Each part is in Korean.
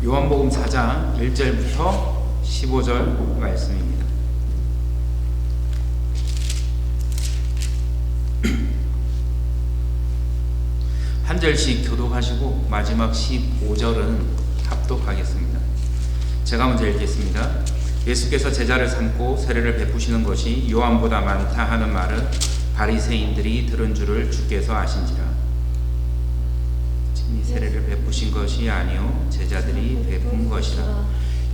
요한복음 4장 1절부터 15절 말씀입니다. 한 절씩 교독하시고 마지막 15절은 합독하겠습니다. 제가 먼저 읽겠습니다. 예수께서 제자를 삼고 세례를 베푸시는 것이 요한보다 많다 하는 말을 바리새인들이 들은 줄을 주께서 아신지라. 이 세례를 베푸신 것이 아니요 제자들이 베푼 것이라.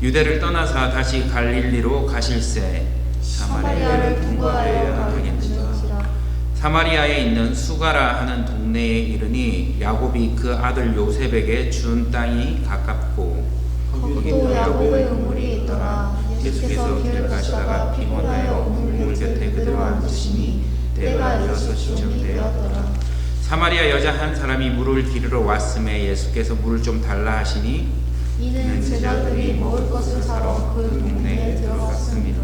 유대를 떠나사 다시 갈릴리로 가실새 사마리아를 통과하여야 하겠는지라. 사마리아에 있는 수가라 하는 동네에 이르니 야곱이 그 아들 요셉에게 준 땅이 가깝고 거기도 야곱의 우물이 있더라. 예수께서 길을 가시다가 피곤하여 우물 곁에 그대로 앉으시니 때가 6시쯤 되었더라. 사마리아 여자 한 사람이 물을 기르러 왔음에 예수께서 물을 좀 달라 하시니 이는 제자들이 먹을 것을 사러 그 동네에 들어갔습니다.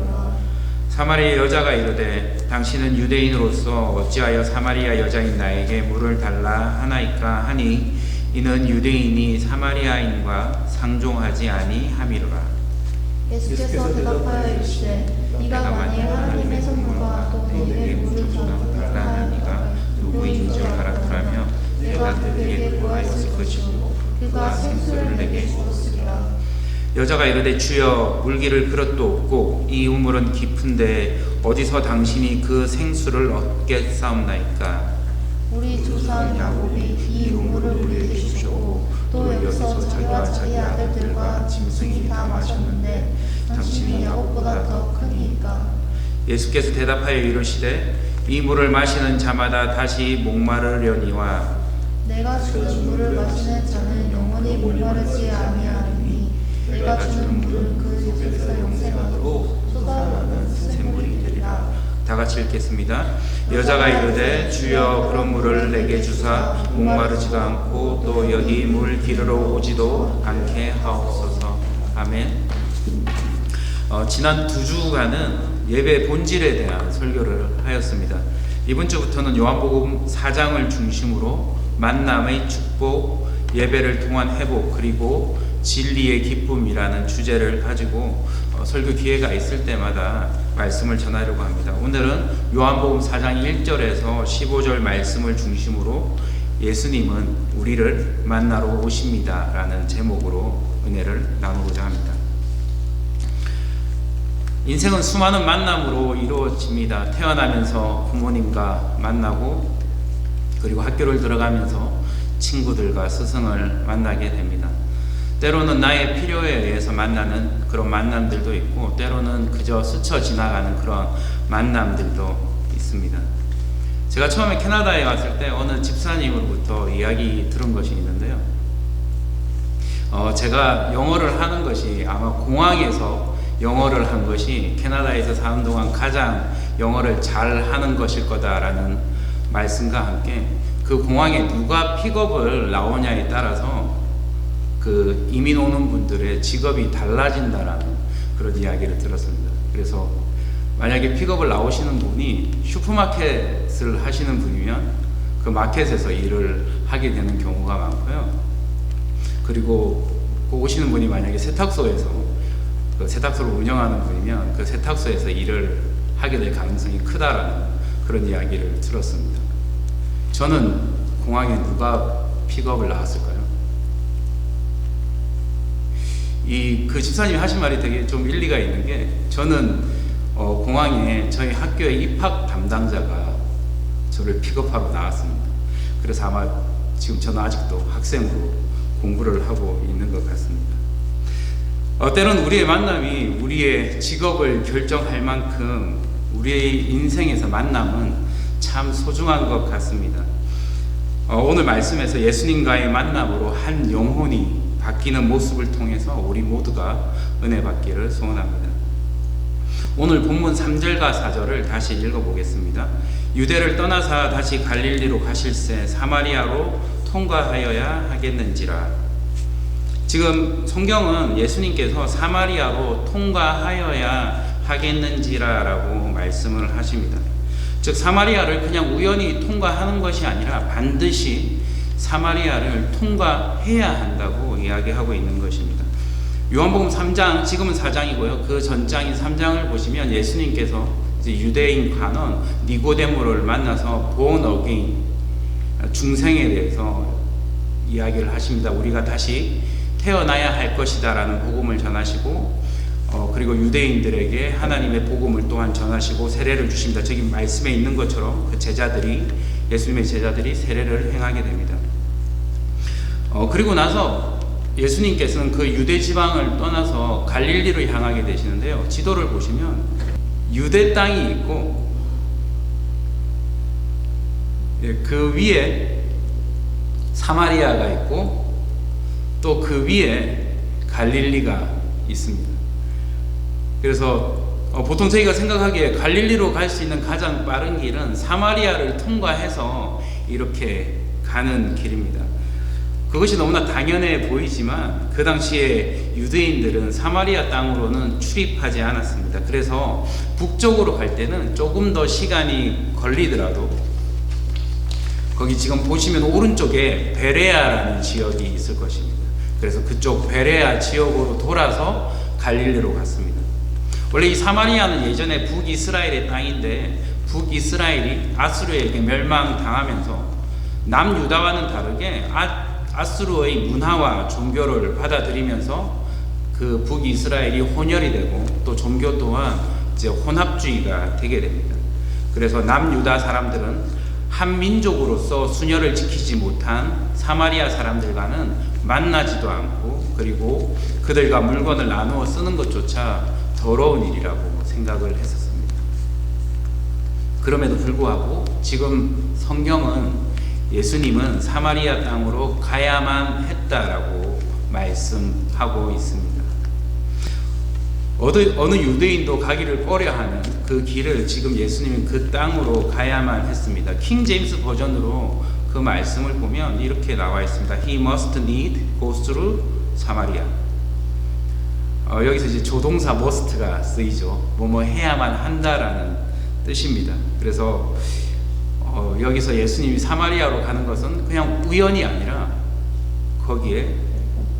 사마리아 여자가 이르되 당신은 유대인으로서 어찌하여 사마리아 여자인 나에게 물을 달라 하나이까 하니 이는 유대인이 사마리아인과 상종하지 아니함이로라. 예수께서 대답하여 이르시되 네가 만일 하나님의 선물과 또 너희에게 물을 달라 하니가 누구인 줄 알았더라면 내가 그에게 구하였을 것이고 그가 생수를 내게 주었으리라. 여자가 이르되 주여 물기를 그릇도 없고 이 우물은 깊은데 어디서 당신이 그 생수를 얻겠사옵나이까. 우리 조상 야곱이 이 우물을 우리에게 주셨고 또 여기서 자기와 자기 아들들과 짐승이 다 마셨는데 당신이 야곱보다 더 크니까. 예수께서 대답하여 이르시되 이 물을 마시는 자마다 다시 목마르려니와 내가 주는 물을 마시는 자는 영원히 목마르지 아니하리니 내가 주는 물은 그 속에서 영생하도록 쏟아나는 샘물이 되리라. 다 같이 읽겠습니다. 여자가 이르되 주여 그런 물을 내게 주사 목마르지도 않고 또 여기 물 기르러 오지도 않게 하옵소서. 아멘. 지난 2주간은 예배 본질에 대한 설교를 하였습니다. 이번 주부터는 요한복음 4장을 중심으로 만남의 축복, 예배를 통한 회복, 그리고 진리의 기쁨이라는 주제를 가지고 설교 기회가 있을 때마다 말씀을 전하려고 합니다. 오늘은 요한복음 4장 1절에서 15절 말씀을 중심으로 예수님은 우리를 만나러 오십니다 라는 제목으로 은혜를 나누고자 합니다. 인생은 수많은 만남으로 이루어집니다. 태어나면서 부모님과 만나고 그리고 학교를 들어가면서 친구들과 스승을 만나게 됩니다. 때로는 나의 필요에 의해서 만나는 그런 만남들도 있고 때로는 그저 스쳐 지나가는 그런 만남들도 있습니다. 제가 처음에 캐나다에 왔을 때 어느 집사님으로부터 이야기 들은 것이 있는데요. 제가 영어를 하는 것이 아마 공항에서 영어를 한 것이 캐나다에서 사는 동안 가장 영어를 잘 하는 것일 거다라는 말씀과 함께 그 공항에 누가 픽업을 나오냐에 따라서 그 이민 오는 분들의 직업이 달라진다라는 그런 이야기를 들었습니다. 그래서 만약에 픽업을 나오시는 분이 슈퍼마켓을 하시는 분이면 그 마켓에서 일을 하게 되는 경우가 많고요. 그리고 그 오시는 분이 만약에 세탁소에서 그 세탁소를 운영하는 분이면 그 세탁소에서 일을 하게 될 가능성이 크다라는 그런 이야기를 들었습니다. 저는 공항에 누가 픽업을 나왔을까요? 그 집사님이 하신 말이 되게 좀 일리가 있는 게 저는 공항에 저희 학교의 입학 담당자가 저를 픽업하러 나왔습니다. 그래서 아마 지금 저는 아직도 학생으로 공부를 하고 있는 것 같습니다. 때론 우리의 만남이 우리의 직업을 결정할 만큼 우리의 인생에서 만남은 참 소중한 것 같습니다. 오늘 말씀에서 예수님과의 만남으로 한 영혼이 바뀌는 모습을 통해서 우리 모두가 은혜 받기를 소원합니다. 오늘 본문 3절과 4절을 다시 읽어보겠습니다. 유대를 떠나사 다시 갈릴리로 가실새 사마리아로 통과하여야 하겠는지라. 지금 성경은 예수님께서 사마리아로 통과하여야 하겠는지라라고 말씀을 하십니다. 즉 사마리아를 그냥 우연히 통과하는 것이 아니라 반드시 사마리아를 통과해야 한다고 이야기하고 있는 것입니다. 요한복음 3장, 지금은 4장이고요. 그 전장인 3장을 보시면 예수님께서 이제 유대인 관원 니고데모를 만나서 born again, 중생에 대해서 이야기를 하십니다. 우리가 다시 태어나야 할 것이다 라는 복음을 전하시고, 그리고 유대인들에게 하나님의 복음을 또한 전하시고 세례를 주십니다. 저기 말씀에 있는 것처럼 그 제자들이, 예수님의 제자들이 세례를 행하게 됩니다. 그리고 나서 예수님께서는 그 유대 지방을 떠나서 갈릴리로 향하게 되시는데요. 지도를 보시면 유대 땅이 있고, 그 위에 사마리아가 있고, 또 그 위에 갈릴리가 있습니다. 그래서 보통 저희가 생각하기에 갈릴리로 갈 수 있는 가장 빠른 길은 사마리아를 통과해서 이렇게 가는 길입니다. 그것이 너무나 당연해 보이지만 그 당시에 유대인들은 사마리아 땅으로는 출입하지 않았습니다. 그래서 북쪽으로 갈 때는 조금 더 시간이 걸리더라도, 거기 지금 보시면 오른쪽에 베레아라는 지역이 있을 것입니다. 그래서 그쪽 베레아 지역으로 돌아서 갈릴리로 갔습니다. 원래 이 사마리아는 예전에 북이스라엘의 땅인데, 북이스라엘이 아수르에게 멸망당하면서 남유다와는 다르게 아수르의 문화와 종교를 받아들이면서 그 북이스라엘이 혼혈이 되고, 또 종교 또한 이제 혼합주의가 되게 됩니다. 그래서 남유다 사람들은 한 민족으로서 순혈을 지키지 못한 사마리아 사람들과는 만나지도 않고, 그리고 그들과 물건을 나누어 쓰는 것조차 더러운 일이라고 생각을 했었습니다. 그럼에도 불구하고 지금 성경은 예수님은 사마리아 땅으로 가야만 했다라고 말씀하고 있습니다. 어느 유대인도 가기를 꺼려하는 그 길을 지금 예수님은 그 땅으로 가야만 했습니다. 킹 제임스 버전으로 그 말씀을 보면 이렇게 나와 있습니다. He must need go through Samaria. 여기서 이제 조동사 must가 쓰이죠. 뭐뭐 해야만 한다라는 뜻입니다. 그래서 여기서 예수님이 사마리아로 가는 것은 그냥 우연이 아니라 거기에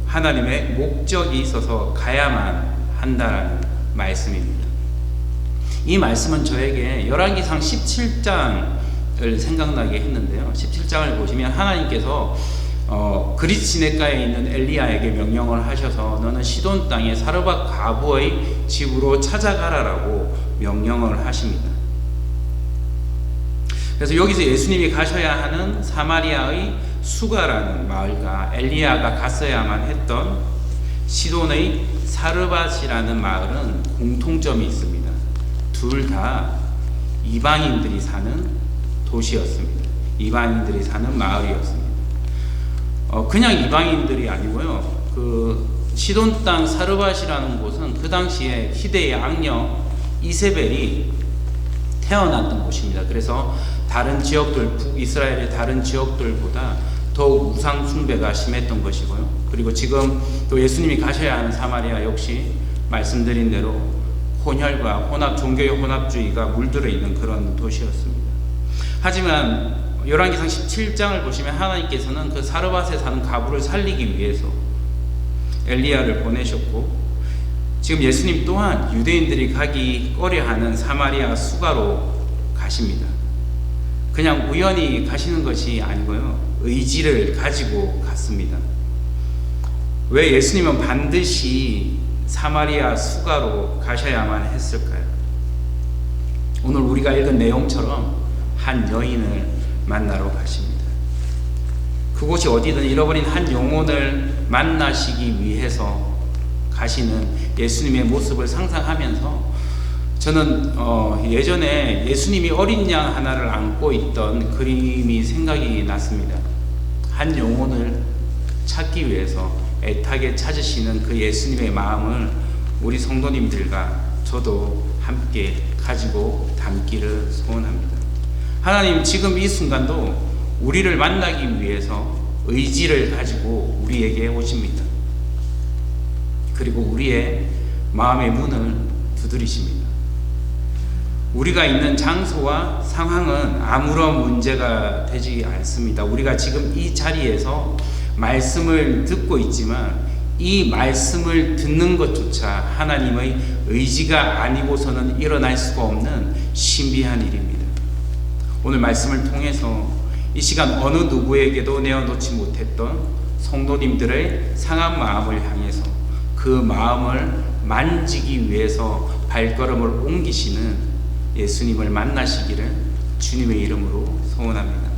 하나님의 목적이 있어서 가야만 한다라는 말씀입니다. 이 말씀은 저에게 열왕기상 17장을 생각나게 했는데요. 17장을 보시면 하나님께서 그릿 시냇가에 있는 엘리야에게 명령을 하셔서 너는 시돈 땅의 사르밧 과부의 집으로 찾아가라라고 명령을 하십니다. 그래서 여기서 예수님이 가셔야 하는 사마리아의 수가라는 마을과 엘리야가 갔어야만 했던 시돈의 사르밧이라는 마을은 공통점이 있습니다. 둘 다 이방인들이 사는 도시였습니다. 이방인들이 사는 마을이었습니다. 그냥 이방인들이 아니고요. 그 시돈 땅 사르밧이라는 곳은 그 당시에 희대의 악녀 이세벨이 태어났던 곳입니다. 그래서 다른 지역들, 북이스라엘의 다른 지역들보다 더욱 우상 숭배가 심했던 것이고요. 그리고 지금 또 예수님이 가셔야 하는 사마리아 역시 말씀드린 대로 혼혈과 종교의 혼합주의가 물들어 있는 그런 도시였습니다. 하지만 열왕기상 17장을 보시면 하나님께서는 그 사르밧에 사는 과부를 살리기 위해서 엘리야를 보내셨고, 지금 예수님 또한 유대인들이 가기 꺼려하는 사마리아 수가로 가십니다. 그냥 우연히 가시는 것이 아니고요, 의지를 가지고 갔습니다. 왜 예수님은 반드시 사마리아 수가로 가셔야만 했을까요? 오늘 우리가 읽은 내용처럼 한 여인을 만나러 가십니다. 그곳이 어디든 잃어버린 한 영혼을 만나시기 위해서 가시는 예수님의 모습을 상상하면서 저는 예전에 예수님이 어린 양 하나를 안고 있던 그림이 생각이 났습니다. 한 영혼을 찾기 위해서 애타게 찾으시는 그 예수님의 마음을 우리 성도님들과 저도 함께 가지고 담기를 소원합니다. 하나님, 지금 이 순간도 우리를 만나기 위해서 의지를 가지고 우리에게 오십니다. 그리고 우리의 마음의 문을 두드리십니다. 우리가 있는 장소와 상황은 아무런 문제가 되지 않습니다. 우리가 지금 이 자리에서 말씀을 듣고 있지만 이 말씀을 듣는 것조차 하나님의 의지가 아니고서는 일어날 수가 없는 신비한 일입니다. 오늘 말씀을 통해서 이 시간 어느 누구에게도 내어놓지 못했던 성도님들의 상한 마음을 향해서 그 마음을 만지기 위해서 발걸음을 옮기시는 예수님을 만나시기를 주님의 이름으로 소원합니다.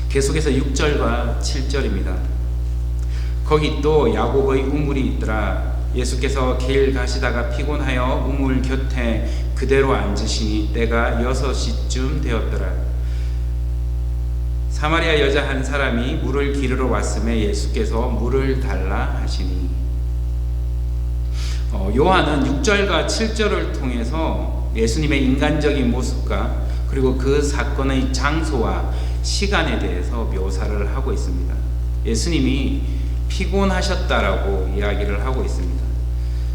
계속해서 6절과 7절입니다. 거기 또 야곱의 우물이 있더라. 예수께서 길 가시다가 피곤하여 우물 곁에 그대로 앉으시니 때가 6시쯤 되었더라. 사마리아 여자 한 사람이 물을 기르러 왔음에 예수께서 물을 달라 하시니. 요한은 6절과 7절을 통해서 예수님의 인간적인 모습과 그리고 그 사건의 장소와 시간에 대해서 묘사를 하고 있습니다. 예수님이 피곤하셨다라고 이야기를 하고 있습니다.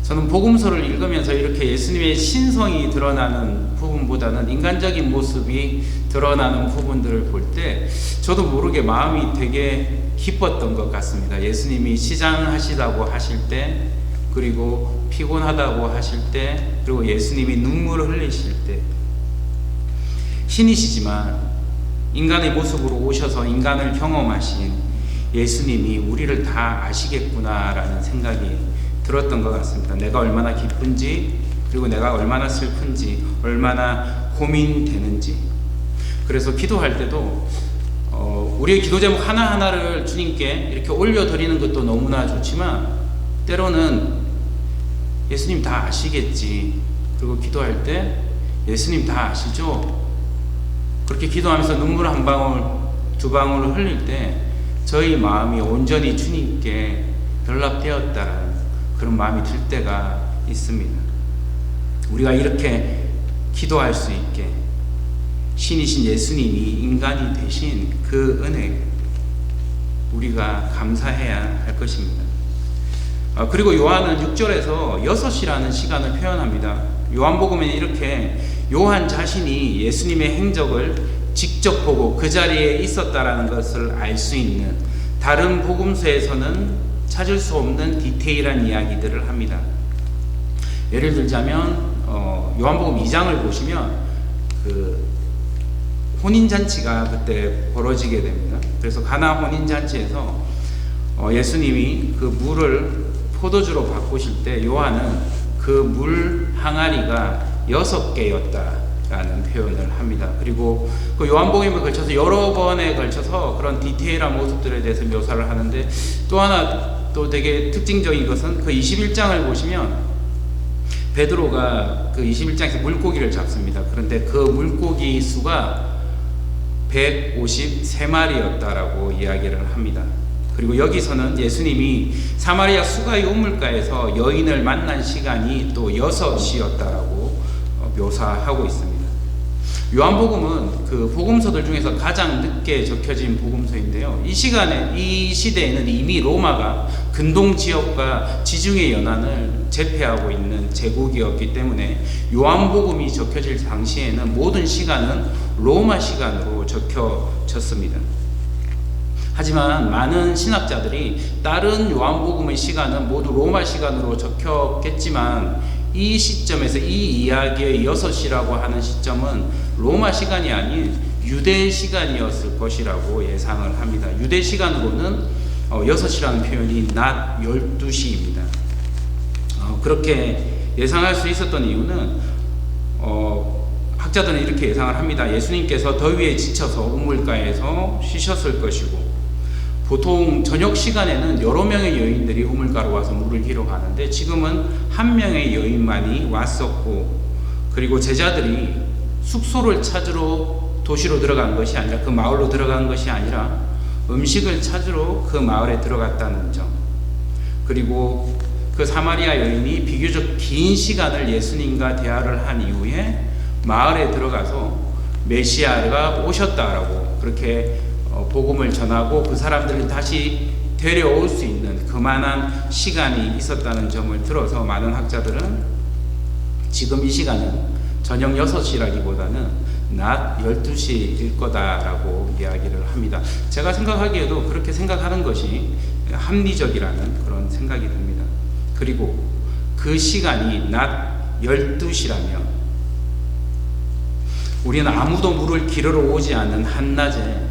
저는 복음서를 읽으면서 이렇게 예수님의 신성이 드러나는 부분보다는 인간적인 모습이 드러나는 부분들을 볼 때 저도 모르게 마음이 되게 기뻤던 것 같습니다. 예수님이 시장하시다고 하실 때, 그리고 피곤하다고 하실 때, 그리고 예수님이 눈물을 흘리실 때, 신이시지만 인간의 모습으로 오셔서 인간을 경험하신 예수님이 우리를 다 아시겠구나라는 생각이 들었던 것 같습니다. 내가 얼마나 기쁜지, 그리고 내가 얼마나 슬픈지, 얼마나 고민되는지. 그래서 기도할 때도 우리의 기도 제목 하나하나를 주님께 이렇게 올려드리는 것도 너무나 좋지만 때로는 예수님 다 아시겠지, 그리고 기도할 때 예수님 다 아시죠? 그렇게 기도하면서 눈물 한 방울, 두 방울을 흘릴 때 저희 마음이 온전히 주님께 연락되었다라는 그런 마음이 들 때가 있습니다. 우리가 이렇게 기도할 수 있게 신이신 예수님이 인간이 되신 그 은혜, 우리가 감사해야 할 것입니다. 그리고 요한은 6절에서 6이라는 시간을 표현합니다. 요한복음에는 이렇게 요한 자신이 예수님의 행적을 직접 보고 그 자리에 있었다라는 것을 알 수 있는, 다른 복음서에서는 찾을 수 없는 디테일한 이야기들을 합니다. 예를 들자면 요한복음 2장을 보시면 그 혼인잔치가 그때 벌어지게 됩니다. 그래서 가나 혼인잔치에서 예수님이 그 물을 포도주로 바꾸실 때 요한은 그 물 항아리가 6개였다라는 표현을 합니다. 그리고 그 요한복음에 걸쳐서 여러 번에 걸쳐서 그런 디테일한 모습들에 대해서 묘사를 하는데, 또 하나 또 되게 특징적인 것은 그 21장을 보시면 베드로가 그 21장에서 물고기를 잡습니다. 그런데 그 물고기 수가 153마리였다라고 이야기를 합니다. 그리고 여기서는 예수님이 사마리아 수가의 우물가에서 여인을 만난 시간이 또 6이었다라고 묘사하고 있습니다. 요한복음은 그 복음서들 중에서 가장 늦게 적혀진 복음서인데요. 이 시대에는 이미 로마가 근동 지역과 지중해 연안을 제패하고 있는 제국이었기 때문에 요한복음이 적혀질 당시에는 모든 시간은 로마 시간으로 적혀졌습니다. 하지만 많은 신학자들이 다른 요한복음의 시간은 모두 로마 시간으로 적혔겠지만 이 시점에서 이 이야기의 6이라고 하는 시점은 로마 시간이 아닌 유대 시간이었을 것이라고 예상을 합니다. 유대 시간으로는 6이라는 표현이 낮 12시입니다. 그렇게 예상할 수 있었던 이유는 학자들은 이렇게 예상을 합니다. 예수님께서 더위에 지쳐서 우물가에서 쉬셨을 것이고, 보통 저녁 시간에는 여러 명의 여인들이 우물가로 와서 물을 기러 가는데 지금은 한 명의 여인만이 왔었고, 그리고 제자들이 숙소를 찾으러 도시로 들어간 것이 아니라, 그 마을로 들어간 것이 아니라 음식을 찾으러 그 마을에 들어갔다는 점, 그리고 그 사마리아 여인이 비교적 긴 시간을 예수님과 대화를 한 이후에 마을에 들어가서 메시아가 오셨다라고 그렇게 복음을 전하고 그 사람들을 다시 데려올 수 있는 그만한 시간이 있었다는 점을 들어서 많은 학자들은 지금 이 시간은 저녁 6시라기보다는 낮 12시일 거다라고 이야기를 합니다. 제가 생각하기에도 그렇게 생각하는 것이 합리적이라는 그런 생각이 듭니다. 그리고 그 시간이 낮 12시라면 우리는 아무도 물을 기르러 오지 않은 한낮에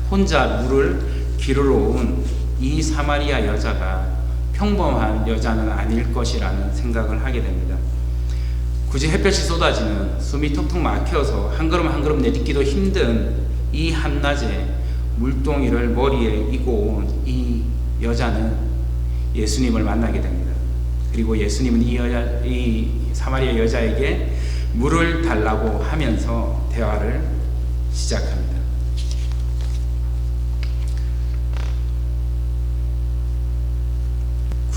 혼자 물을 기르러 온 이 사마리아 여자가 평범한 여자는 아닐 것이라는 생각을 하게 됩니다. 굳이 햇볕이 쏟아지는 숨이 턱턱 막혀서 한 걸음 한 걸음 내딛기도 힘든 이 한낮에 물동이를 머리에 이고 온 이 여자는 예수님을 만나게 됩니다. 그리고 예수님은 이 사마리아 여자에게 물을 달라고 하면서 대화를 시작합니다.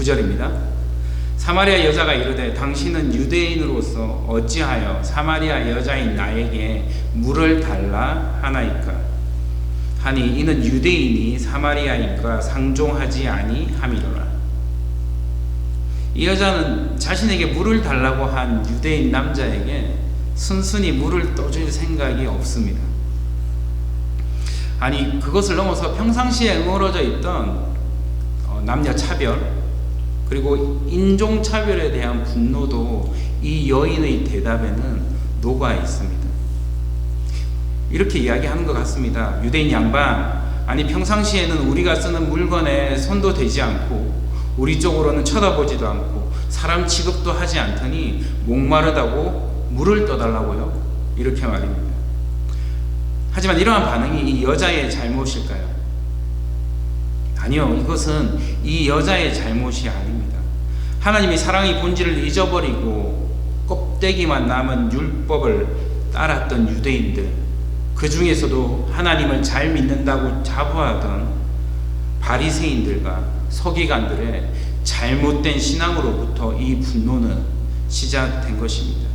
9절입니다. 사마리아 여자가 이르되 당신은 유대인으로서 어찌하여 사마리아 여자인 나에게 물을 달라 하나이까? 하니 이는 유대인이 사마리아인과 상종하지 아니함이로라. 이 여자는 자신에게 물을 달라고 한 유대인 남자에게 순순히 물을 떠줄 생각이 없습니다. 아니 그것을 넘어서 평상시에 응어러져 있던 남녀 차별 그리고 인종차별에 대한 분노도 이 여인의 대답에는 녹아 있습니다. 이렇게 이야기하는 것 같습니다. 유대인 양반, 아니 평상시에는 우리가 쓰는 물건에 손도 대지 않고 우리 쪽으로는 쳐다보지도 않고 사람 취급도 하지 않더니 목마르다고 물을 떠달라고요? 이렇게 말입니다. 하지만 이러한 반응이 이 여자의 잘못일까요? 아니요, 이것은 이 여자의 잘못이 아닙니다. 하나님이 사랑의 본질을 잊어버리고 껍데기만 남은 율법을 따랐던 유대인들, 그 중에서도 하나님을 잘 믿는다고 자부하던 바리새인들과 서기관들의 잘못된 신앙으로부터 이 분노는 시작된 것입니다.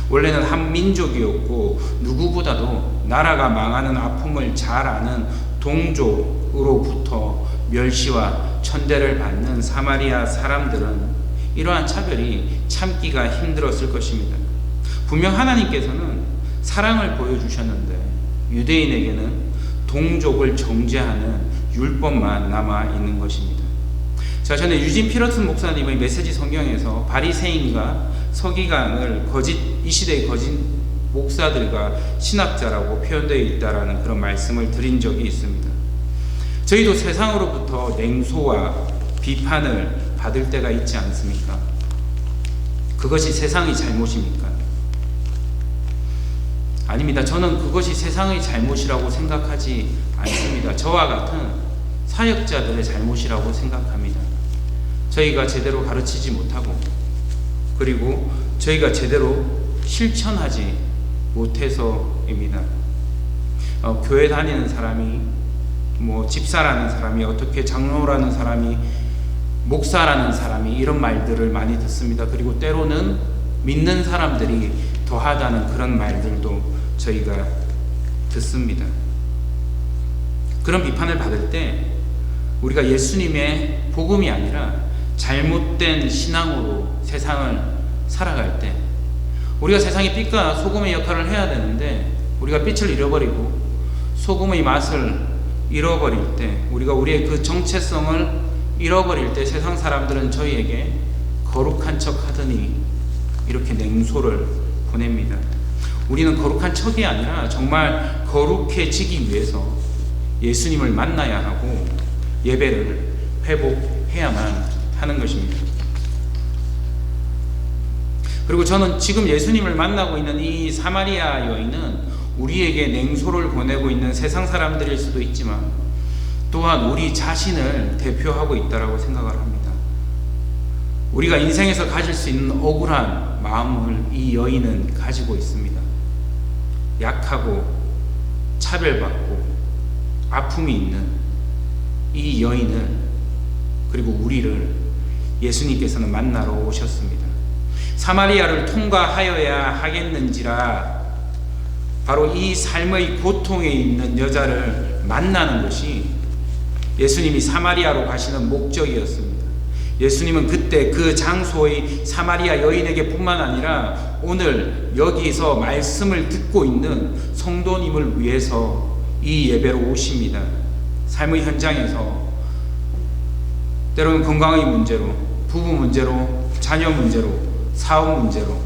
원래는 한 민족이었고 누구보다도 나라가 망하는 아픔을 잘 아는 동족으로부터 멸시와 천대를 받는 사마리아 사람들은 이러한 차별이 참기가 힘들었을 것입니다. 분명 하나님께서는 사랑을 보여주셨는데 유대인에게는 동족을 정죄하는 율법만 남아 있는 것입니다. 자, 전에 유진 피러슨 목사님의 메시지 성경에서 바리새인과 서기관을 이 시대의 거짓 목사들과 신학자라고 표현되어 있다라는 그런 말씀을 드린 적이 있습니다. 저희도 세상으로부터 냉소와 비판을 받을 때가 있지 않습니까? 그것이 세상의 잘못입니까? 아닙니다. 저는 그것이 세상의 잘못이라고 생각하지 않습니다. 저와 같은 사역자들의 잘못이라고 생각합니다. 저희가 제대로 가르치지 못하고 그리고 저희가 제대로 실천하지 못해서입니다. 교회 다니는 사람이 집사라는 사람이 어떻게 장로라는 사람이 목사라는 사람이 이런 말들을 많이 듣습니다. 그리고 때로는 믿는 사람들이 더하다는 그런 말들도 저희가 듣습니다. 그런 비판을 받을 때 우리가 예수님의 복음이 아니라 잘못된 신앙으로 세상을 살아갈 때 우리가 세상의 빛과 소금의 역할을 해야 되는데 우리가 빛을 잃어버리고 소금의 맛을 잃어버릴 때 우리가 우리의 그 정체성을 잃어버릴 때 세상 사람들은 저희에게 거룩한 척 하더니 이렇게 냉소를 보냅니다. 우리는 거룩한 척이 아니라 정말 거룩해지기 위해서 예수님을 만나야 하고 예배를 회복해야만 하는 것입니다. 그리고 저는 지금 예수님을 만나고 있는 이 사마리아 여인은 우리에게 냉소를 보내고 있는 세상 사람들일 수도 있지만 또한 우리 자신을 대표하고 있다고 생각을 합니다. 우리가 인생에서 가질 수 있는 억울한 마음을 이 여인은 가지고 있습니다. 약하고 차별받고 아픔이 있는 이 여인을 그리고 우리를 예수님께서는 만나러 오셨습니다. 사마리아를 통과하여야 하겠는지라 바로 이 삶의 고통에 있는 여자를 만나는 것이 예수님이 사마리아로 가시는 목적이었습니다. 예수님은 그때 그 장소의 사마리아 여인에게 뿐만 아니라 오늘 여기서 말씀을 듣고 있는 성도님을 위해서 이 예배로 오십니다. 삶의 현장에서 때로는 건강의 문제로, 부부 문제로, 자녀 문제로, 사업 문제로,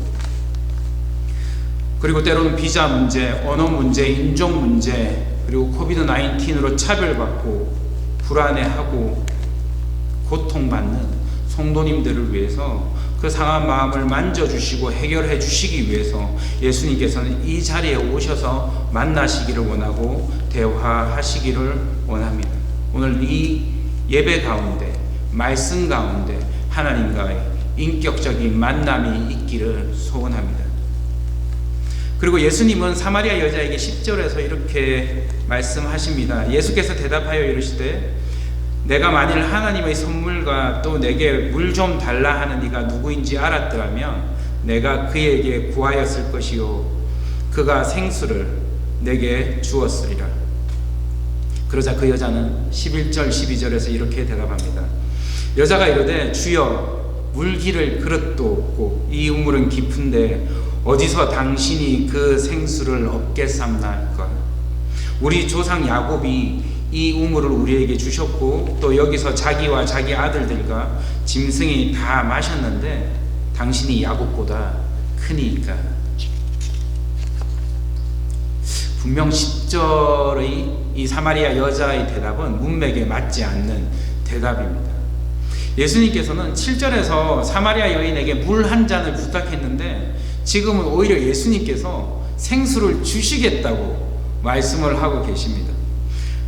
그리고 때로는 비자 문제, 언어 문제, 인종 문제, 그리고 코비드-19으로 차별받고 불안해하고 고통받는 성도님들을 위해서 그 상한 마음을 만져주시고 해결해 주시기 위해서 예수님께서는 이 자리에 오셔서 만나시기를 원하고 대화하시기를 원합니다. 오늘 이 예배 가운데, 말씀 가운데 하나님과의 인격적인 만남이 있기를 소원합니다. 그리고 예수님은 사마리아 여자에게 10절에서 이렇게 말씀하십니다. 예수께서 대답하여 이르시되 내가 만일 하나님의 선물과 또 내게 물 좀 달라 하는 이가 누구인지 알았더라면 내가 그에게 구하였을 것이요 그가 생수를 내게 주었으리라. 그러자 그 여자는 11절 12절에서 이렇게 대답합니다. 여자가 이르되 주여 물기를 그릇도 없고 이 우물은 깊은데 어디서 당신이 그 생수를 얻겠삼나이까. 우리 조상 야곱이 이 우물을 우리에게 주셨고 또 여기서 자기와 자기 아들들과 짐승이 다 마셨는데 당신이 야곱보다 크니까. 분명 10절의 이 사마리아 여자의 대답은 문맥에 맞지 않는 대답입니다. 예수님께서는 7절에서 사마리아 여인에게 물 한 잔을 부탁했는데 지금은 오히려 예수님께서 생수를 주시겠다고 말씀을 하고 계십니다.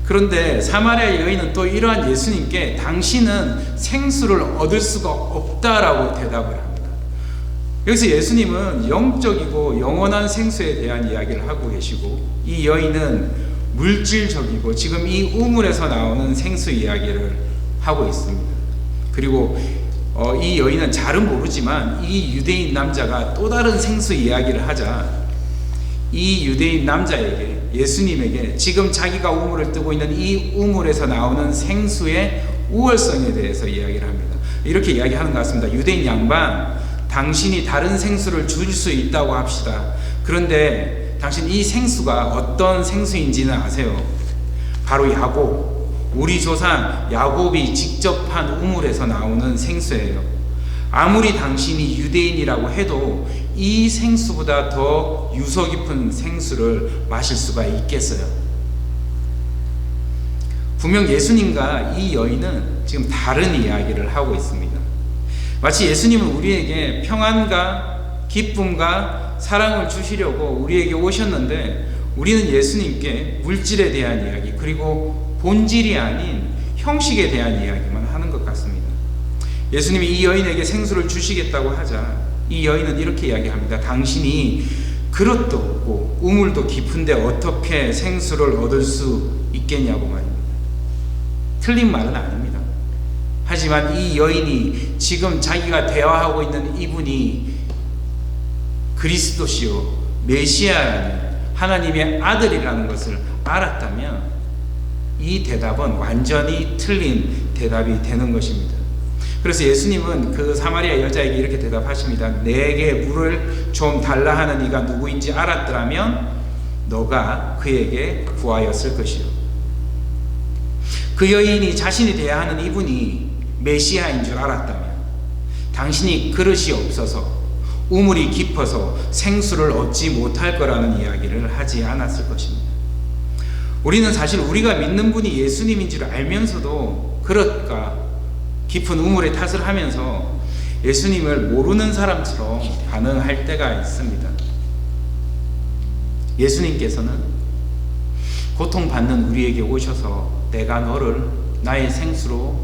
그런데 사마리아 여인은 또 이러한 예수님께 당신은 생수를 얻을 수가 없다라고 대답을 합니다. 여기서 예수님은 영적이고 영원한 생수에 대한 이야기를 하고 계시고 이 여인은 물질적이고 지금 이 우물에서 나오는 생수 이야기를 하고 있습니다. 그리고 이 여인은 잘은 모르지만 이 유대인 남자가 또 다른 생수 이야기를 하자 이 유대인 남자에게 예수님에게 지금 자기가 우물을 뜨고 있는 이 우물에서 나오는 생수의 우월성에 대해서 이야기를 합니다. 이렇게 이야기하는 것 같습니다. 유대인 양반, 당신이 다른 생수를 줄 수 있다고 합시다. 그런데 당신 이 생수가 어떤 생수인지는 아세요? 바로 야곱, 우리 조상 야곱이 직접 한 우물에서 나오는 생수예요. 아무리 당신이 유대인이라고 해도 이 생수보다 더 유서 깊은 생수를 마실 수가 있겠어요? 분명 예수님과 이 여인은 지금 다른 이야기를 하고 있습니다. 마치 예수님은 우리에게 평안과 기쁨과 사랑을 주시려고 우리에게 오셨는데 우리는 예수님께 물질에 대한 이야기 그리고 본질이 아닌 형식에 대한 이야기만 하는 것 같습니다. 예수님이 이 여인에게 생수를 주시겠다고 하자 이 여인은 이렇게 이야기합니다. 당신이 그릇도 없고 우물도 깊은데 어떻게 생수를 얻을 수 있겠냐고 말입니다. 틀린 말은 아닙니다. 하지만 이 여인이 지금 자기가 대화하고 있는 이분이 그리스도시요 메시아라는 하나님의 아들이라는 것을 알았다면 이 대답은 완전히 틀린 대답이 되는 것입니다. 그래서 예수님은 그 사마리아 여자에게 이렇게 대답하십니다. 내게 물을 좀 달라 하는 이가 누구인지 알았더라면 너가 그에게 구하였을 것이요. 그 여인이 자신이 되어야 하는 이분이 메시아인 줄 알았다면 당신이 그릇이 없어서 우물이 깊어서 생수를 얻지 못할 거라는 이야기를 하지 않았을 것입니다. 우리는 사실 우리가 믿는 분이 예수님인 줄 알면서도 그릇과 깊은 우물의 탓을 하면서 예수님을 모르는 사람처럼 반응할 때가 있습니다. 예수님께서는 고통받는 우리에게 오셔서 내가 너를 나의 생수로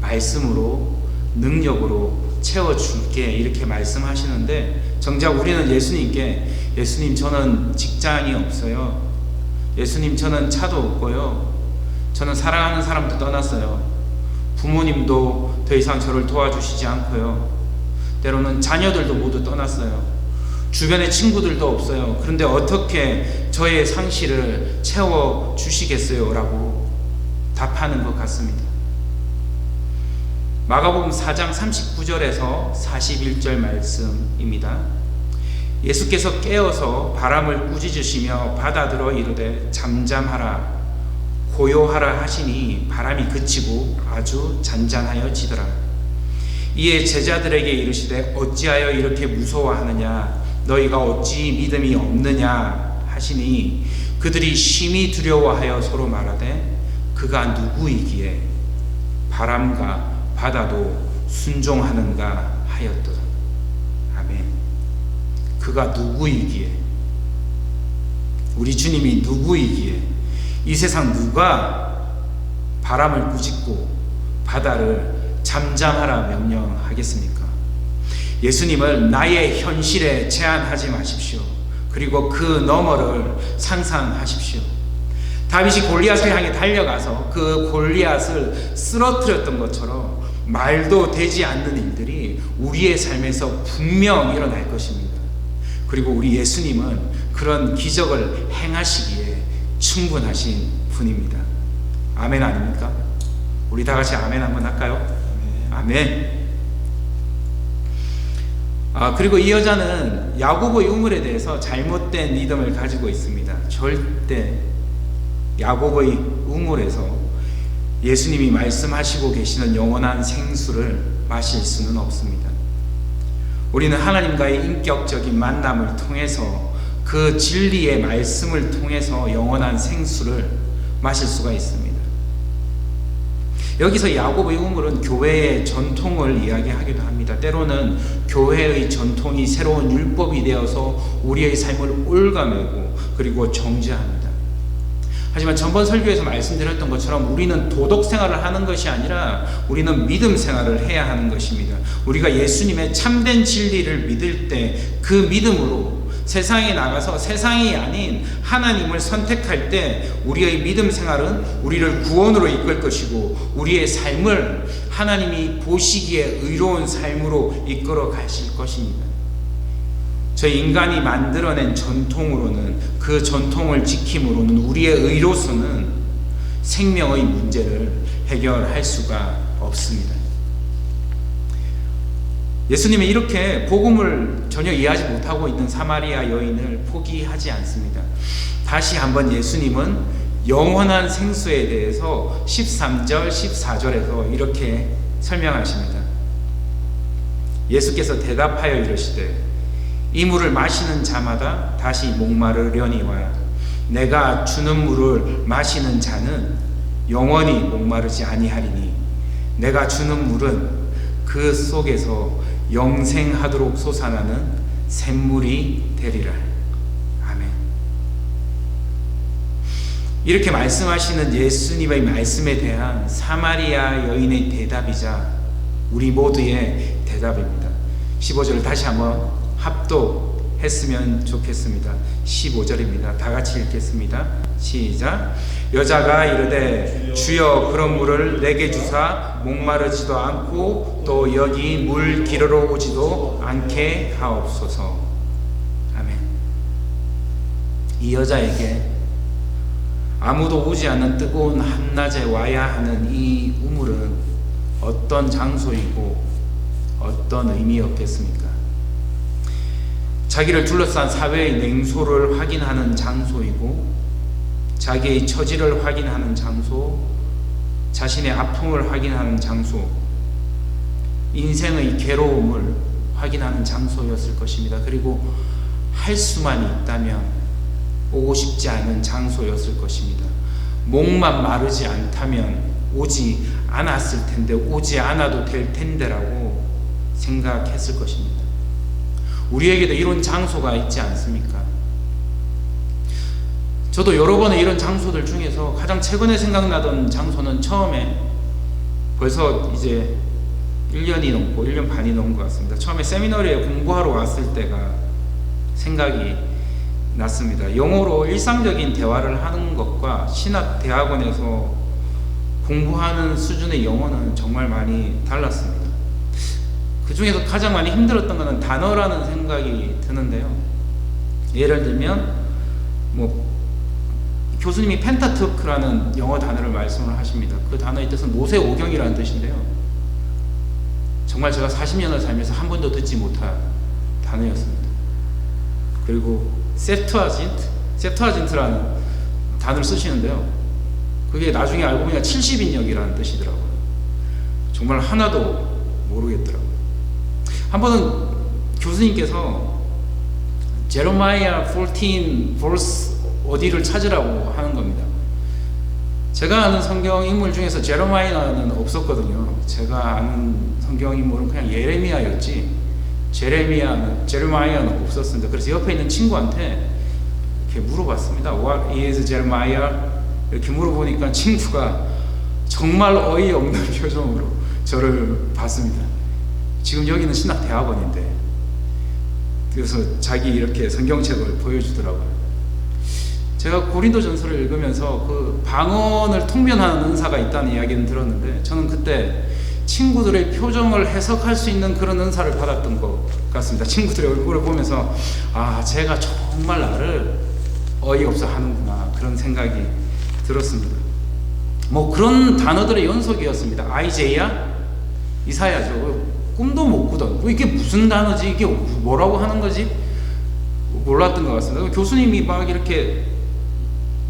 말씀으로 능력으로 채워줄게 이렇게 말씀하시는데 정작 우리는 예수님께 예수님 저는 직장이 없어요. 예수님 저는 차도 없고요. 저는 사랑하는 사람도 떠났어요. 부모님도 더 이상 저를 도와주시지 않고요. 때로는 자녀들도 모두 떠났어요. 주변에 친구들도 없어요. 그런데 어떻게 저의 상실을 채워주시겠어요? 라고 답하는 것 같습니다. 마가복음 4장 39절에서 41절 말씀입니다. 예수께서 깨어서 바람을 꾸짖으시며 바다들어 이르되 잠잠하라 고요하라 하시니 바람이 그치고 아주 잔잔하여지더라. 이에 제자들에게 이르시되 어찌하여 이렇게 무서워하느냐 너희가 어찌 믿음이 없느냐 하시니 그들이 심히 두려워하여 서로 말하되 그가 누구이기에 바람과 바다도 순종하는가 하였도다. 아멘. 그가 누구이기에, 우리 주님이 누구이기에 이 세상 누가 바람을 꾸짖고 바다를 잠잠하라 명령하겠습니까? 예수님을 나의 현실에 제한하지 마십시오. 그리고 그 너머를 상상하십시오. 다윗이 골리앗을 향해 달려가서 그 골리앗을 쓰러뜨렸던 것처럼 말도 되지 않는 일들이 우리의 삶에서 분명 일어날 것입니다. 그리고 우리 예수님은 그런 기적을 행하시기에 충분하신 분입니다. 아멘 아닙니까? 우리 다 같이 아멘 한번 할까요? 아멘. 그리고 이 여자는 야고보의 우물에 대해서 잘못된 믿음을 가지고 있습니다. 절대 야고보의 우물에서 예수님이 말씀하시고 계시는 영원한 생수를 마실 수는 없습니다. 우리는 하나님과의 인격적인 만남을 통해서 그 진리의 말씀을 통해서 영원한 생수를 마실 수가 있습니다. 여기서 야고보의 우물은 교회의 전통을 이야기하기도 합니다. 때로는 교회의 전통이 새로운 율법이 되어서 우리의 삶을 올가매고 그리고 정죄합니다. 하지만 전번 설교에서 말씀드렸던 것처럼 우리는 도덕 생활을 하는 것이 아니라 우리는 믿음 생활을 해야 하는 것입니다. 우리가 예수님의 참된 진리를 믿을 때 그 믿음으로 세상에 나가서 세상이 아닌 하나님을 선택할 때 우리의 믿음 생활은 우리를 구원으로 이끌 것이고 우리의 삶을 하나님이 보시기에 의로운 삶으로 이끌어 가실 것입니다. 저희 인간이 만들어낸 전통으로는 그 전통을 지킴으로는 우리의 의로서는 생명의 문제를 해결할 수가 없습니다. 예수님은 이렇게 복음을 전혀 이해하지 못하고 있는 사마리아 여인을 포기하지 않습니다. 다시 한번 예수님은 영원한 생수에 대해서 13절, 14절에서 이렇게 설명하십니다. 예수께서 대답하여 이르시되 이 물을 마시는 자마다 다시 목마르려니와 내가 주는 물을 마시는 자는 영원히 목마르지 아니하리니 내가 주는 물은 그 속에서 영생하도록 솟아나는 샘물이 되리라. 아멘. 이렇게 말씀하시는 예수님의 말씀에 대한 사마리아 여인의 대답이자 우리 모두의 대답입니다. 15절을 다시 한번 합독했으면 좋겠습니다. 15절입니다. 다 같이 읽겠습니다. 시작. 여자가 이르되 주여 그런 물을 내게 주사 목마르지도 않고 또 여기 물 기르러 오지도 않게 하옵소서. 아멘. 이 여자에게 아무도 오지 않는 뜨거운 한낮에 와야 하는 이 우물은 어떤 장소이고 어떤 의미였겠습니까? 자기를 둘러싼 사회의 냉소를 확인하는 장소이고 자기의 처지를 확인하는 장소, 자신의 아픔을 확인하는 장소, 인생의 괴로움을 확인하는 장소였을 것입니다. 그리고 할 수만 있다면 오고 싶지 않은 장소였을 것입니다. 목만 마르지 않다면 오지 않았을 텐데, 오지 않아도 될 텐데라고 생각했을 것입니다. 우리에게도 이런 장소가 있지 않습니까? 저도 여러 번의 이런 장소들 중에서 가장 최근에 생각나던 장소는 처음에 벌써 이제 1년이 넘고 1년 반이 넘은 것 같습니다. 처음에 세미너리에 공부하러 왔을 때가 생각이 났습니다. 영어로 일상적인 대화를 하는 것과 신학대학원에서 공부하는 수준의 영어는 정말 많이 달랐습니다. 그 중에서 가장 많이 힘들었던 것은 단어라는 생각이 드는데요. 예를 들면 교수님이 펜타투크라는 영어 단어를 말씀을 하십니다. 그 단어의 뜻은 모세오경이라는 뜻인데요. 정말 제가 40년을 살면서 한 번도 듣지 못한 단어였습니다. 그리고 셉투아진트라는 단어를 쓰시는데요. 그게 나중에 알고 보니까 70인역이라는 뜻이더라고요. 정말 하나도 모르겠더라고요. 한 번은 교수님께서 제레마이아 14 verse 어디를 찾으라고 하는 겁니다. 제가 아는 성경 인물 중에서 제레마이아는 없었거든요. 제가 아는 성경 인물은 그냥 예레미야였지 제레마이아는 없었습니다. 그래서 옆에 있는 친구한테 이렇게 물어봤습니다. What is Jeremiah? 이렇게 물어보니까 친구가 정말 어이없는 표정으로 저를 봤습니다. 지금 여기는 신학대학원인데, 그래서 자기 이렇게 성경책을 보여주더라고요. 제가 고린도전서를 읽으면서 그 방언을 통변하는 은사가 있다는 이야기는 들었는데, 저는 그때 친구들의 표정을 해석할 수 있는 그런 은사를 받았던 것 같습니다. 친구들의 얼굴을 보면서 아, 제가 정말 나를 어이없어 하는구나, 그런 생각이 들었습니다. 뭐 그런 단어들의 연속이었습니다. 아이제야, 이사야죠. 꿈도 못 꾸던, 뭐 이게 무슨 단어지, 이게 뭐라고 하는 거지 몰랐던 것 같습니다. 교수님이 막 이렇게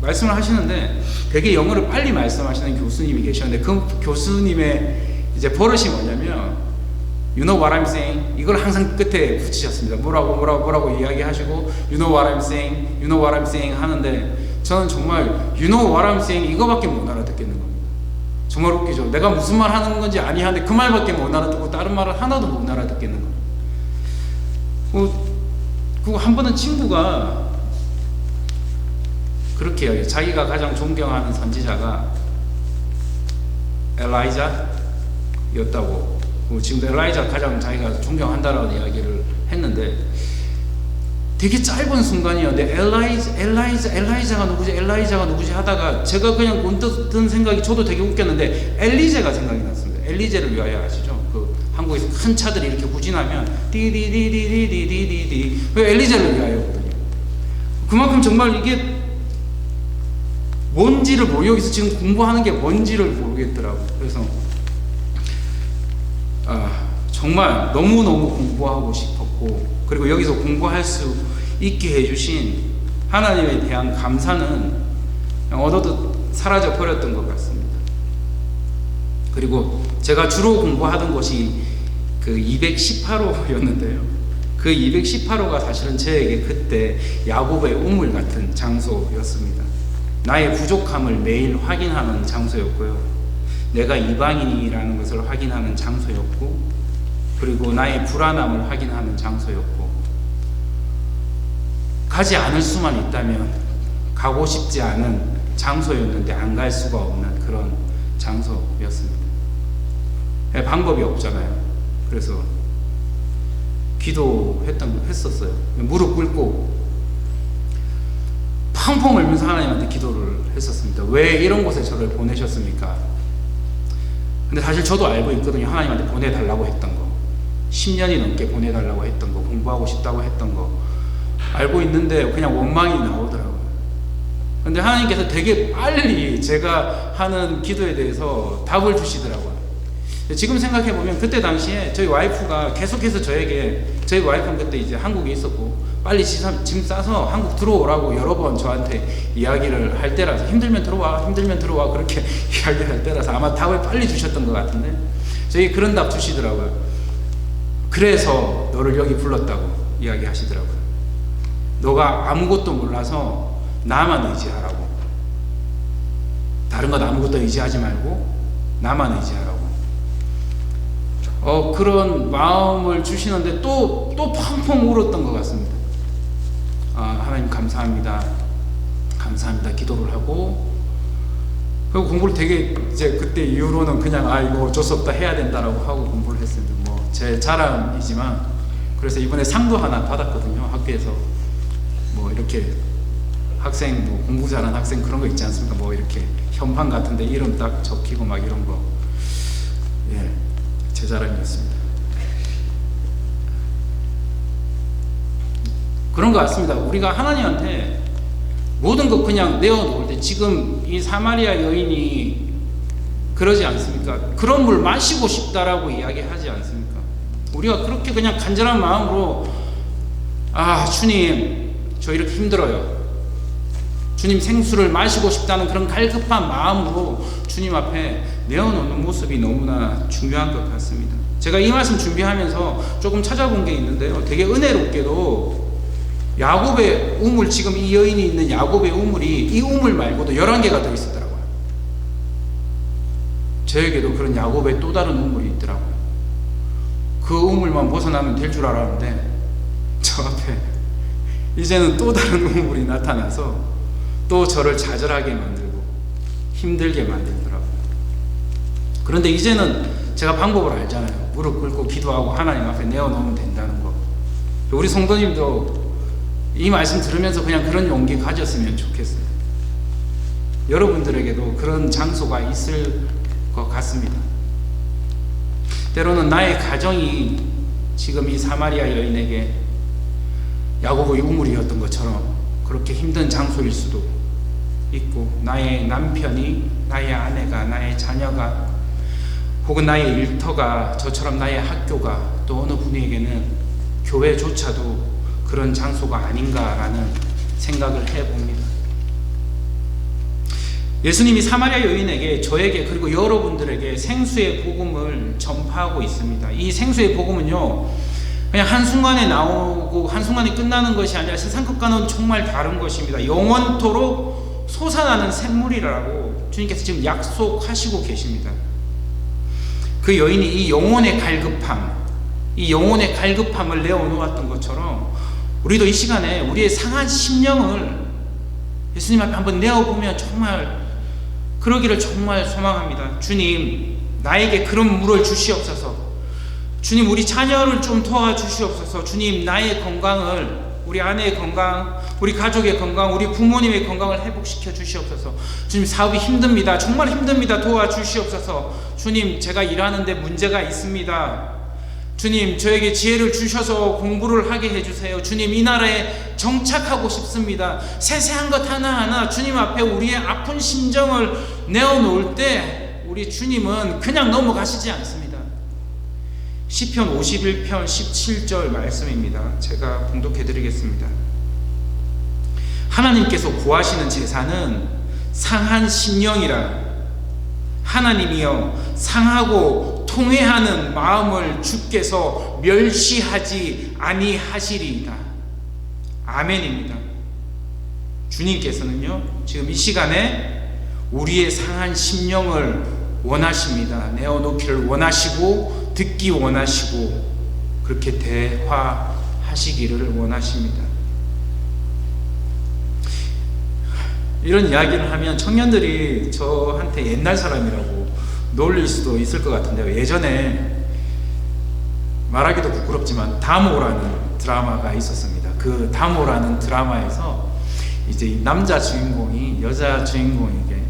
말씀을 하시는데 되게 영어를 빨리 말씀하시는 교수님이 계셨는데, 그 교수님의 이제 버릇이 뭐냐면 You know what I'm saying? 이걸 항상 끝에 붙이셨습니다. 뭐라고 이야기하시고 You know what I'm saying? You know what I'm saying? 하는데 저는 정말 You know what I'm saying? 이거밖에 못 알아듣겠는 겁니다. 정말 웃기죠. 내가 무슨 말 하는 건지 아니하는데 그 말밖에 못 알아듣고 다른 말을 하나도 못 알아듣겠는 겁니다. 그리고 한 번은 친구가 그렇게 이야기해요. 자기가 가장 존경하는 선지자가 엘라이자였다고. 지금도 엘라이자 가장 자기가 존경한다라는 이야기를 했는데, 되게 짧은 순간이었는데 엘라이자가 누구지 하다가 제가 그냥 문득 든 생각이, 저도 되게 웃겼는데 엘리제가 생각이 났습니다. 엘리제를 위하여 아시죠? 그 한국에서 큰 차들이 이렇게 후진하면 디디디디디디디디, 그 엘리제를 위하여거든요. 그만큼 정말 이게 뭔지를 여기서 지금 공부하는 게 뭔지를 모르겠더라고요. 그래서 정말 너무너무 공부하고 싶었고, 그리고 여기서 공부할 수 있게 해주신 하나님에 대한 감사는 얻어도 사라져 버렸던 것 같습니다. 그리고 제가 주로 공부하던 곳이 그 218호였는데요. 그 218호가 사실은 저에게 그때 야곱의 우물 같은 장소였습니다. 나의 부족함을 매일 확인하는 장소였고요. 내가 이방인이라는 것을 확인하는 장소였고, 그리고 나의 불안함을 확인하는 장소였고, 가지 않을 수만 있다면 가고 싶지 않은 장소였는데 안 갈 수가 없는 그런 장소였습니다. 방법이 없잖아요. 그래서 했었어요. 무릎 꿇고 펑펑 울면서 하나님한테 기도를 했었습니다. 왜 이런 곳에 저를 보내셨습니까? 근데 사실 저도 알고 있거든요. 하나님한테 보내달라고 했던 거, 10년이 넘게 보내달라고 했던 거, 공부하고 싶다고 했던 거 알고 있는데 그냥 원망이 나오더라고요. 근데 하나님께서 되게 빨리 제가 하는 기도에 대해서 답을 주시더라고요. 지금 생각해보면 그때 당시에 저희 와이프가 계속해서 저희 와이프는 그때 이제 한국에 있었고, 빨리 짐 싸서 한국 들어오라고 여러 번 저한테 이야기를 할 때라서, 힘들면 들어와 그렇게 이야기할 때라서 아마 답을 빨리 주셨던 것 같은데, 저희 그런 답 주시더라고요. 그래서 너를 여기 불렀다고 이야기하시더라고요. 너가 아무것도 몰라서 나만 의지하라고. 다른 것 아무것도 의지하지 말고 나만 의지하라고. 그런 마음을 주시는데 또 펑펑 울었던 것 같습니다. 하나님 감사합니다 기도를 하고, 그리고 공부를 되게 이제 그때 이후로는 그냥 이거 어쩔 수 없다 해야 된다라고 하고 공부를 했습니다. 뭐 제 자랑이지만, 그래서 이번에 상도 하나 받았거든요. 학교에서 뭐 이렇게 학생, 뭐 공부 잘하는 학생 그런 거 있지 않습니까? 뭐 이렇게 현판 같은데 이름 딱 적히고 막 이런 거, 제 자랑이었습니다. 그런 것 같습니다. 우리가 하나님한테 모든 것 그냥 내어놓을 때, 지금 이 사마리아 여인이 그러지 않습니까? 그런 물 마시고 싶다라고 이야기하지 않습니까? 우리가 그렇게 그냥 간절한 마음으로 주님 저 이렇게 힘들어요. 주님 생수를 마시고 싶다는 그런 갈급한 마음으로 주님 앞에 내어놓는 모습이 너무나 중요한 것 같습니다. 제가 이 말씀 준비하면서 조금 찾아본 게 있는데요. 되게 은혜롭게도 야곱의 우물, 지금 이 여인이 있는 야곱의 우물이 이 우물 말고도 11개가 더 있었더라고요. 저에게도 그런 야곱의 또 다른 우물이 있더라고요. 그 우물만 벗어나면 될 줄 알았는데 저 앞에 이제는 또 다른 우물이 나타나서 또 저를 좌절하게 만들고 힘들게 만들더라고요. 그런데 이제는 제가 방법을 알잖아요. 무릎 꿇고 기도하고 하나님 앞에 내어놓으면 된다는 거. 우리 성도님도 이 말씀 들으면서 그냥 그런 용기 가졌으면 좋겠어요. 여러분들에게도 그런 장소가 있을 것 같습니다. 때로는 나의 가정이 지금 이 사마리아 여인에게 야곱의 우물이었던 것처럼 그렇게 힘든 장소일 수도 있고, 나의 남편이, 나의 아내가, 나의 자녀가, 혹은 나의 일터가, 저처럼 나의 학교가, 또 어느 분에게는 교회조차도 그런 장소가 아닌가라는 생각을 해봅니다. 예수님이 사마리아 여인에게, 저에게, 그리고 여러분들에게 생수의 복음을 전파하고 있습니다. 이 생수의 복음은요, 그냥 한순간에 나오고 한순간에 끝나는 것이 아니라 세상 것과는 정말 다른 것입니다. 영원토록 솟아나는 샘물이라고 주님께서 지금 약속하시고 계십니다. 그 여인이 이 영혼의 갈급함을 내어놓았던 것처럼 우리도 이 시간에 우리의 상한 심령을 예수님 앞에 한번 내어보면 정말 그러기를 정말 소망합니다. 주님, 나에게 그런 물을 주시옵소서. 주님, 우리 자녀를 좀 도와주시옵소서. 주님, 나의 건강을, 우리 아내의 건강, 우리 가족의 건강, 우리 부모님의 건강을 회복시켜 주시옵소서. 주님, 사업이 힘듭니다. 정말 힘듭니다. 도와주시옵소서. 주님, 제가 일하는데 문제가 있습니다. 주님, 저에게 지혜를 주셔서 공부를 하게 해주세요. 주님, 이 나라에 정착하고 싶습니다. 세세한 것 하나하나 주님 앞에 우리의 아픈 심정을 내어놓을 때 우리 주님은 그냥 넘어가시지 않습니다. 시편 51편 17절 말씀입니다. 제가 봉독해 드리겠습니다. 하나님께서 구하시는 제사는 상한 심령이라. 하나님이여, 상하고 통회하는 마음을 주께서 멸시하지 아니하시리이다. 아멘입니다. 주님께서는요, 지금 이 시간에 우리의 상한 심령을 원하십니다. 내어놓기를 원하시고, 듣기 원하시고, 그렇게 대화하시기를 원하십니다. 이런 이야기를 하면 청년들이 저한테 옛날 사람이라고 놀릴 수도 있을 것 같은데요. 예전에 말하기도 부끄럽지만 다모라는 드라마가 있었습니다. 그 다모라는 드라마에서 이제 남자 주인공이 여자 주인공에게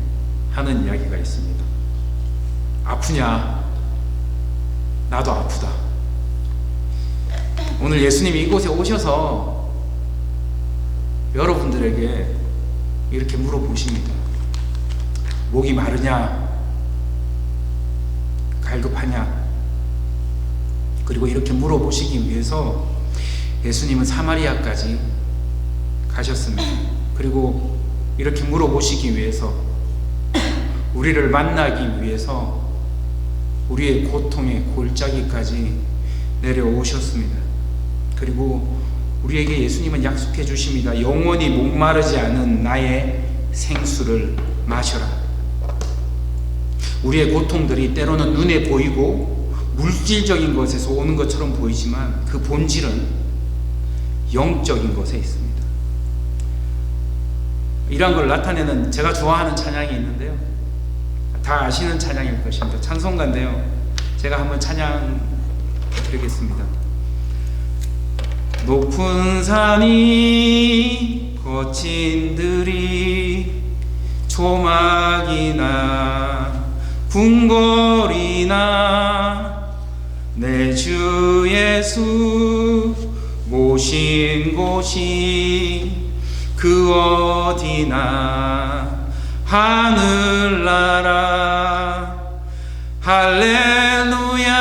하는 이야기가 있습니다. 아프냐? 나도 아프다. 오늘 예수님이 이곳에 오셔서 여러분들에게 이렇게 물어보십니다. 목이 마르냐? 갈급하냐? 그리고 이렇게 물어보시기 위해서 예수님은 사마리아까지 가셨습니다. 그리고 이렇게 물어보시기 위해서, 우리를 만나기 위해서 우리의 고통의 골짜기까지 내려오셨습니다. 그리고 우리에게 예수님은 약속해 주십니다. 영원히 목마르지 않은 나의 생수를 마셔라. 우리의 고통들이 때로는 눈에 보이고 물질적인 것에서 오는 것처럼 보이지만 그 본질은 영적인 것에 있습니다. 이러한 걸 나타내는 제가 좋아하는 찬양이 있는데요, 다 아시는 찬양일 것입니다. 찬송가인데요, 제가 한번 찬양 드리겠습니다. 높은 산이 거친 들이 조막이나 궁궐이나 내 주 예수 모신 곳이 그 어디나 하늘나라 할렐루야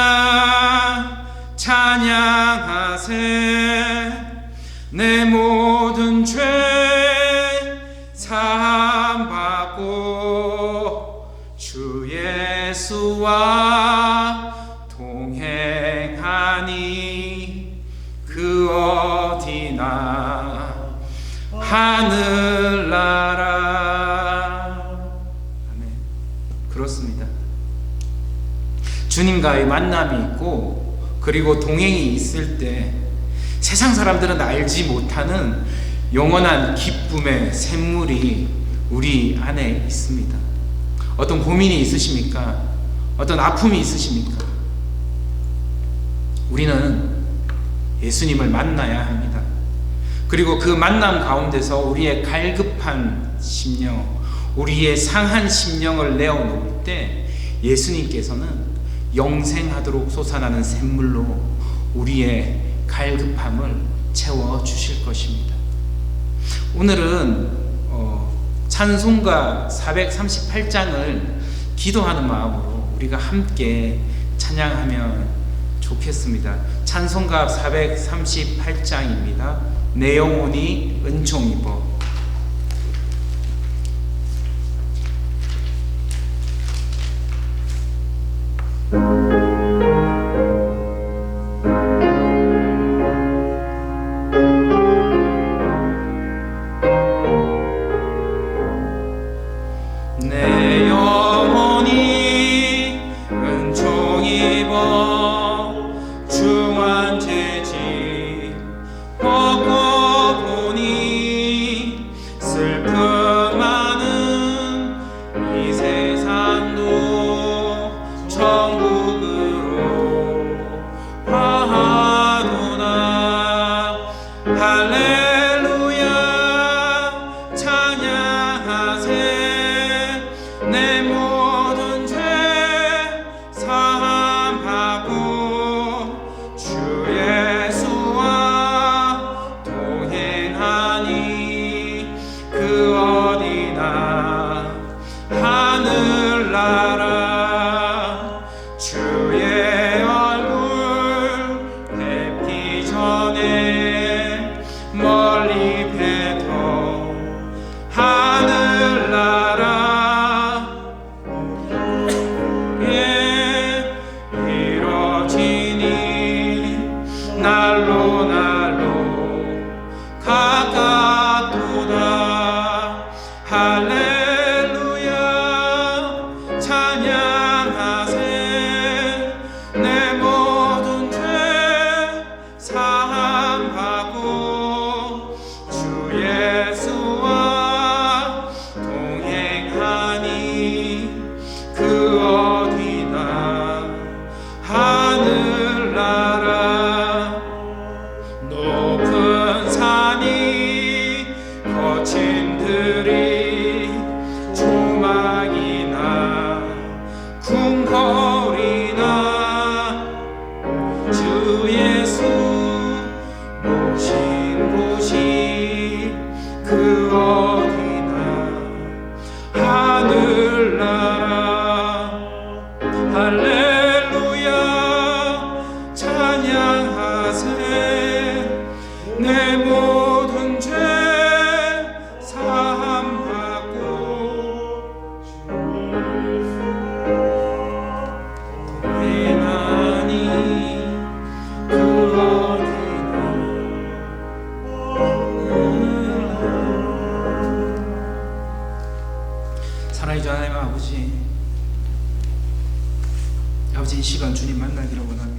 찬양하세 내 모든 죄 하나님과의 만남이 있고 그리고 동행이 있을 때 세상 사람들은 알지 못하는 영원한 기쁨의 샘물이 우리 안에 있습니다. 어떤 고민이 있으십니까? 어떤 아픔이 있으십니까? 우리는 예수님을 만나야 합니다. 그리고 그 만남 가운데서 우리의 갈급한 심령, 우리의 상한 심령을 내어놓을 때 예수님께서는 영생하도록 솟아나는 샘물로 우리의 갈급함을 채워주실 것입니다. 오늘은 찬송가 438장을 기도하는 마음으로 우리가 함께 찬양하면 좋겠습니다. 찬송가 438장입니다. 내 영혼이 은총 입어. 내 영혼이 은총 입어 중한 죄짐 벗고 보니 슬픔 많은 이 세상도 천국으로 화하도다. 할렐루야 찬양하세. 내 모든 죄 사함하고 주 예수와 동행하니 그 어디나 하늘나라. 주의 얼굴 뵙기 전에 멀리 뵈도 하늘나라. 날로 가깝도다. 할렐루야 찬양하세. 내 모든 죄 사함하고 주 예수와 동행하니 그 어디나 하늘나라. 높은 산이 거친 들이 조망이나 궁궐이나 주 예수 모신 곳이 그 어디나 하늘나라. 할렐루야 찬양하세. 내 모든 죄 사함하고 동행하니 그 어디나. 살아있는 하나님 아버지, 이 시간 주님 만나기를 원합니다.